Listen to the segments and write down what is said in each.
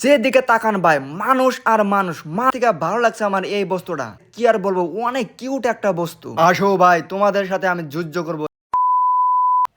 যেদিকে তাকান ভাই মানুষ আর মানুষ থেকে ভালো লাগছে আমার এই বস্তুটা কি আর বলবো অনেক কিউট একটা বস্তু। আসো ভাই তোমাদের সাথে আমি যুদ্ধ করব।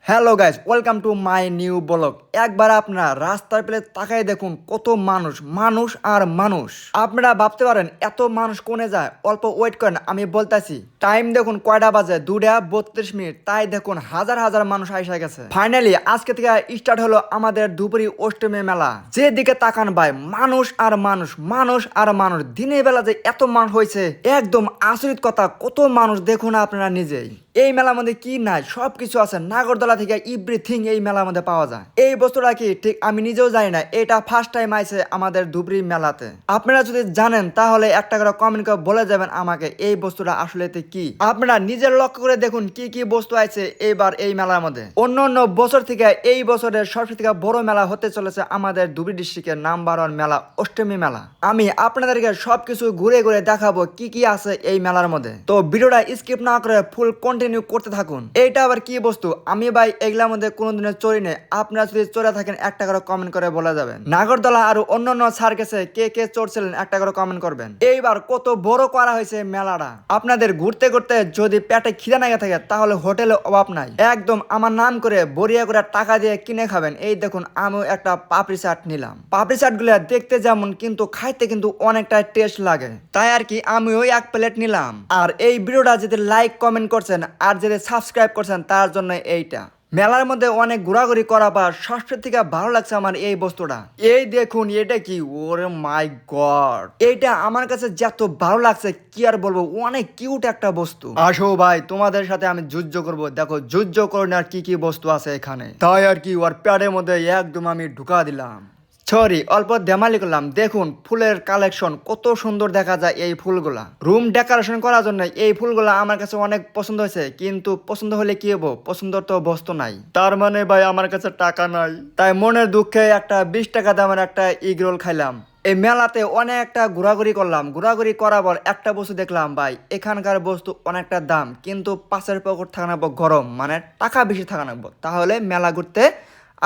Hello guys, welcome to my new blog. একবার আপনারা রাস্তার পেলে তাকাই দেখুন কত মানুষ মানুষ আর মানুষ। আপনারা ভাবতে পারেন এত মানুষ কোনে যায়, অল্প ওয়েট করেন আমি বলতেছি। টাইম দেখুন কয়টা বাজে, 2:32। তাই দেখুন হাজার হাজার মানুষ আইসা গেছে। ফাইনালি আজকে থেকে স্টার্ট হলো আমাদের ধুবড়ী অষ্টমী মেলা। যেদিকে তাকান ভাই মানুষ আর মানুষ মানুষ আর মানুষ। দিনের বেলা যে এত মানুষ হয়েছে একদম আচরিত কথা। কত মানুষ দেখুন আপনারা নিজেই। এই মেলার মধ্যে কি নাই সবকিছু আছে, নাগরদোলা থেকে এভরিথিং এই মেলার মধ্যে পাওয়া যায়। এই বস্তুটা কি ঠিক আমি নিজেও জানি না, এটা ফার্স্ট টাইম আইছে আমাদের ধুবড়ী মেলাতে। আপনারা যদি জানেন তাহলে একটা করে কমেন্ট করে বলে যাবেন আমাকে এই বস্তুটা আসলে কি। আপনারা নিজের লক্ষ্য করে দেখুন কি কি বস্তু আছে এইবার এই মেলার মধ্যে। অন্য অন্য বছর থেকে এই বছরের সবচেয়ে থেকে বড় মেলা হতে চলেছে আমাদের ধুবড়ী ডিস্ট্রিক্টের নাম্বার 1 মেলা অষ্টমী মেলা। আমি আপনাদেরকে সবকিছু ঘুরে ঘুরে দেখাবো কি কি আছে এই মেলার মধ্যে। তো ভিডিওটা স্কিপ না করে ফুল কন্টিনিউ করতে থাকুন। এইটা আবার কি বস্তু আমি ভাই এগুলার মধ্যে কোনোদিনও চড়ি নেই। আপনারা যদি চড়ে থাকেন একটা করে কমেন্ট করে বলে যাবেন। নাগরদোলা আর অন্যান্য সার্কাসে কে কে চড়ছিলেন একটা করে কমেন্ট করবেন। এইবার কত বড় করা হয়েছে মেলাটা। আপনাদের ঘুরতে ঘুরতে যদি পেটে খিদে না থাকে তাহলে হোটেলে অভাব নাই। একদম আমার নাম করে বড়িয়া করে টাকা দিয়ে কিনে খাবেন। এই দেখুন আমিও একটা পাপড়ি চাট নিলাম। পাপড়ি চাট গুলা দেখতে যেমন কিন্তু খাইতে কিন্তু অনেকটা টেস্ট লাগে। তাই আর কি আমিও এক প্লেট নিলাম। আর এই ভিডিওটা যদি লাইক কমেন্ট করছেন আর যদি সাবস্ক্রাইব করছেন তার জন্য এইটা। মেলার মধ্যে অনেক ঘোরাঘুরি করা পর সবচেয়ে থেকে ভালো লাগছে আমার এই বস্তুটা। এই দেখুন এটা কি, ওরে মাই গড, এইটা আমার কাছে যত ভালো লাগছে কি আর বলবো, অনেক কিউট একটা বস্তু। আসো ভাই তোমাদের সাথে আমি যুদ্ধ করব। দেখো যুদ্ধ করুন আর কি কি বস্তু আছে এখানে। তাই আর কি ওর প্যাডের মধ্যে একদম আমি ঢুকা দিলাম। সরি অল্প দেমালি করলাম। দেখুন ফুলের কালেকশন কত সুন্দর দেখা যায়। এই ফুলগুলা রুম ডেকোরেশন করার জন্য এই ফুলগুলা আমার কাছে অনেক পছন্দ হয়েছে। কিন্তু পছন্দ হলে কি হবো, পছন্দ তো বস্তু নাই। তার মানে ভাই আমার কাছে টাকা নাই, তাই মনের দুঃখে একটা 20 টাকা দামের একটা এগ রোল খাইলাম। এই মেলাতে অনেকটা ঘোরাঘুরি করলাম। ঘোরাঘুরি করার পর একটা বস্তু দেখলাম ভাই, এখানকার বস্তু অনেকটা দাম কিন্তু পাশের পকেট থাকানাবো গরম, মানে টাকা বেশি থাকানাবো, তাহলে মেলা ঘুরতে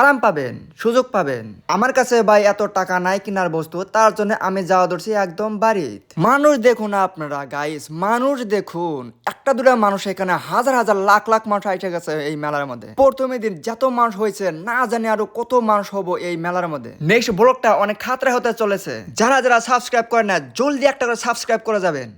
আরাম পাবেন, সুযোগ পাবেন। আমার কাছে ভাই এত টাকা নাই কেনার বস্তু, তার জন্য আমি যাওয়া ধরছি একদম বাড়িতে। মানুষ দেখুন আপনারা গাইস, মানুষ দেখুন একটা দুটা মানুষ, এখানে হাজার হাজার লাখ লাখ মানুষ এসে গেছে এই মেলার মধ্যে। প্রথমে দিন যত মানুষ হয়েছে না জানি আরো কত মানুষ হবো এই মেলার মধ্যে। নেক্সট ব্লগটা অনেক খাতরা হতে চলেছে। যারা যারা সাবস্ক্রাইব করেন না জলদি একটা করে সাবস্ক্রাইব করে যাবেন।